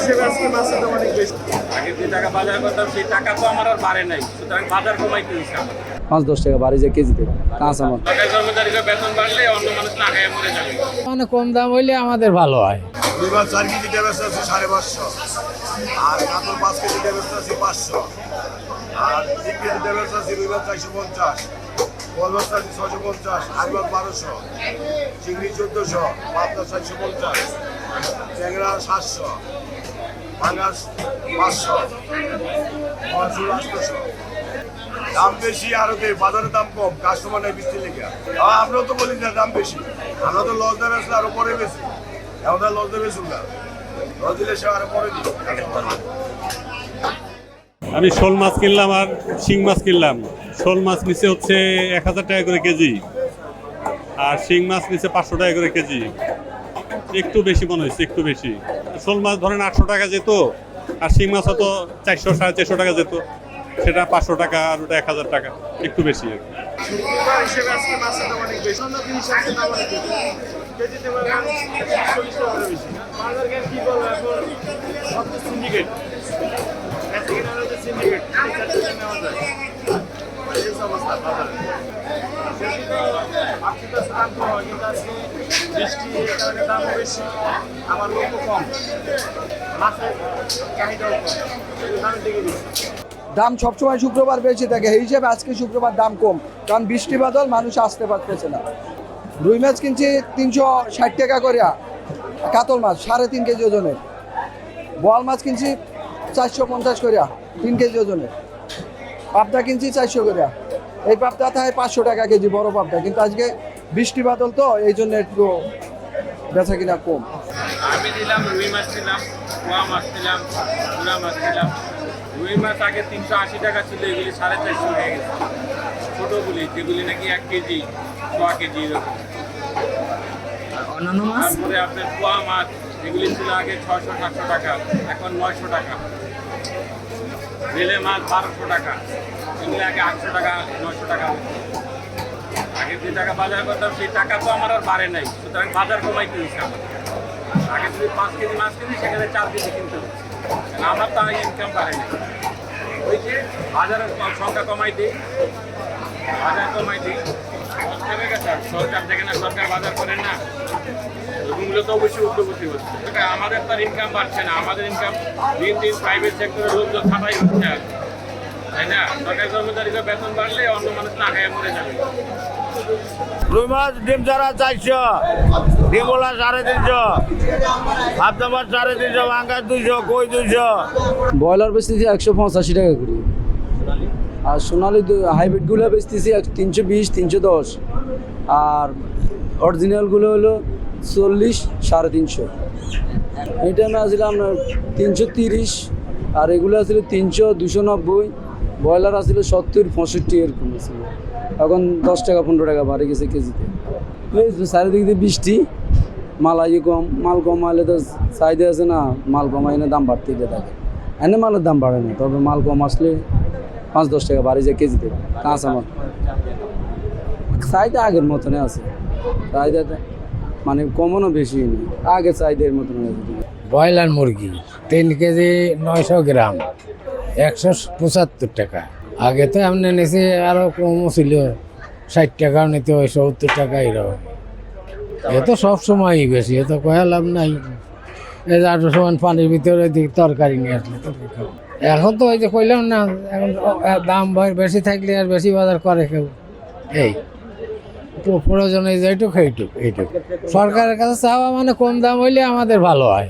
হিসেবে আজকে মাছের দাম অনেক বেশি। আগে যে টাকা বাজার করতাম সেই টাকা তো আমার আর বাড়ে নাই, সুতরাং বাজার কমাইতে হয়েছে আমার। 5-10 টাকা বাড়ি যায় কেজিতে কাঁচা মাছ। সরকারি কর্মচারীরা বেতন বাড়লে অন্য মানুষ না খেয়ে মরে যাবে। মানে কম দাম হইলে আমাদের ভালো হয়। দুইবার 4 কেজি ব্যবস্থা আছে 550, আর কাতল 5 কেজি ব্যবস্থা আছে 500, আর 3 কেজি ব্যবস্থা আছে দুইবার 450, বলবস্তা আছে 650, আরবার 1200, চিংড়ি 1400, পাবদা 450, ট্যাংরা 700, পাঙ্গাস 500, মসুর 800। দাম বেশি আরতে বাজারের দাম কম, কাস্টমার নাই বৃষ্টি লেগে। আমরাও তো বলি না দাম বেশি, আমরা তো লস দেবে আরো পরে বেশি, আমাদের লস দেবে শুনলা লস দিলে সে আরো পরে দিই। আমি শোল মাছ কিনলাম আর শিং মাছ কিনলাম। শোল মাছ নিচে হচ্ছে 1000 টাকা করে কেজি, আর শিং মাছ নিচে 500 টাকা করে কেজি। একটু বেশি মনে হচ্ছে, একটু বেশি। শোল মাছ ধরেন 800 টাকা যেত, আর শিং মাছ হয়তো 400-450 টাকা যেত, সেটা 500 টাকা, আর ওটা 1000 টাকা, একটু বেশি আর কি। শুক্রবার হিসেবে আজকে মাছের দাম অনেক বেশি, অন্য দিন হিসাবে দাম অনেক বেশি। কেজিতে বলে 40 টাকা করে বেশি। বাজার কেন কি বলবো, এখন সব তো সিন্ডিকেট, এখানে হচ্ছে সিন্ডিকেট, নেওয়া যায় এই অবস্থা বাজারে। আপনার দাম কম হয়, কিন্তু আজকে বৃষ্টি এর কারণে দাম বেশি, আমার লোকও কম, মাছের চাহিদাও কম, দামের দিকে দিচ্ছি। দাম সবসময় শুক্রবার বেশি থাকে, এই হিসেবে আজকে শুক্রবার দাম কম, কারণ বৃষ্টি বাদল মানুষ আসতে পারতেছে না। রুই মাছ কিনছি 360 টাকা করে, কাতল মাছ 3.5 কেজি ওজনের, বোয়াল মাছ কিনছি 450 করে 3 কেজি ওজনের, পাবদা কিনছি 400 করে। এই পাবদা থাকে 500 টাকা কেজি বড় পাবদা, কিন্তু আজকে বৃষ্টি বাদল তো এই জন্য একটু বেচা কিনা কম। আমি দিলাম রুই মাছ ছিলাম, পোয়া মাছ ছিলাম, চুরা মাছ ছিলাম। রুই মাছ আগে 380 টাকা ছিল, এগুলি 450 হয়ে গেছে। ছোটোগুলি যেগুলি নাকি 1 কেজি 1 কেজি এরকম। অন্যান্য মাছ তারপরে আপনার পোয়া মাছ এগুলি ছিল আগে 600-700 টাকা, এখন 900 টাকা। বেলে মাছ 1200 টাকা, এগুলি আগে 800 টাকা 900 টাকা। আগে যে টাকা বাজার করতাম সেই টাকা তো আমার আর বাড়ে নাই, সুতরাং বাজার কমাইতে হয়েছে আমার। আগে যদি 5 কেজি মাছ কিনি সেখানে 4 কেজি কিনতে হচ্ছে, কারণ আমার তো ইনকাম বাড়ে না। ওই যে বাজারের সংখ্যা কমাই দিই, বাজার কমাই দিই, সরকার থেকে না, সরকার বাজার করে না, ওগুলো তো অবশ্যই উদ্যোগতি হচ্ছে। আমাদের তার ইনকাম বাড়ছে না, আমাদের ইনকাম দিন দিন প্রাইভেট সেক্টরের লোকজন ছাটাই হচ্ছে আর, তাই না? সরকারি কর্মচারীরা বেতন বাড়লে অন্য মানুষ না খেয়ে মরে যাবে। রুই মাছ ডিম ছাড়া 400, ডিমওলা 350, পাবদা মাছ 350, পাঙ্গাস 200, কই 200। ব্রয়লার বেচতেছি 185 টাকা করে, আর সোনালি হাইব্রিডগুলো বেচতেছি 320, 310, আর অরিজিনালগুলো হলো 40, 350। এই টাইমে আসলে আপনার 330, আর এগুলো আসলে 300, 290। ব্রয়লার আসলে 70, 65 এরকম ছিল, এখন 10 টাকা 15 টাকা বাড়ে গেছে কেজিতে। এই চারিদিক দিয়ে বৃষ্টি, মালাই কম, মাল কম হলে তো চাহিদা আছে না, মাল কমাই না দাম বাড়তেই থাকে। এনে মালের দাম বাড়ে না, তবে মাল কম আসলে 5-10 টাকা বাড়ে যায় কেজিতে কাঁচা মাল। চাহিদা আগের মতনে আছে, চাহিদাটা মানে কমানো বেশি নেই, আগে চাহিদার মতন আছে। ব্রয়লার মুরগি 3 কেজি 900 গ্রাম 175 টাকা। আগে তো এমনি নিচে আরো কম ছিল, 60 টাকাও নিতে হয়, 70 টাকা এরকম। এ তো সবসময়ই বেশি, এ তো কয়া লাভ নাই। এই যে 8 সমান পানির ভিতরে তরকারি নিয়ে আসলে এখন তো ওই যে কইলাম না, এখন দাম বেশি থাকলে আর বেশি বাজার করে কেউ। এই প্রয়োজনে যেটুক এইটুক। সরকারের কাছে চাওয়া মানে কম দাম হইলে আমাদের ভালো হয়।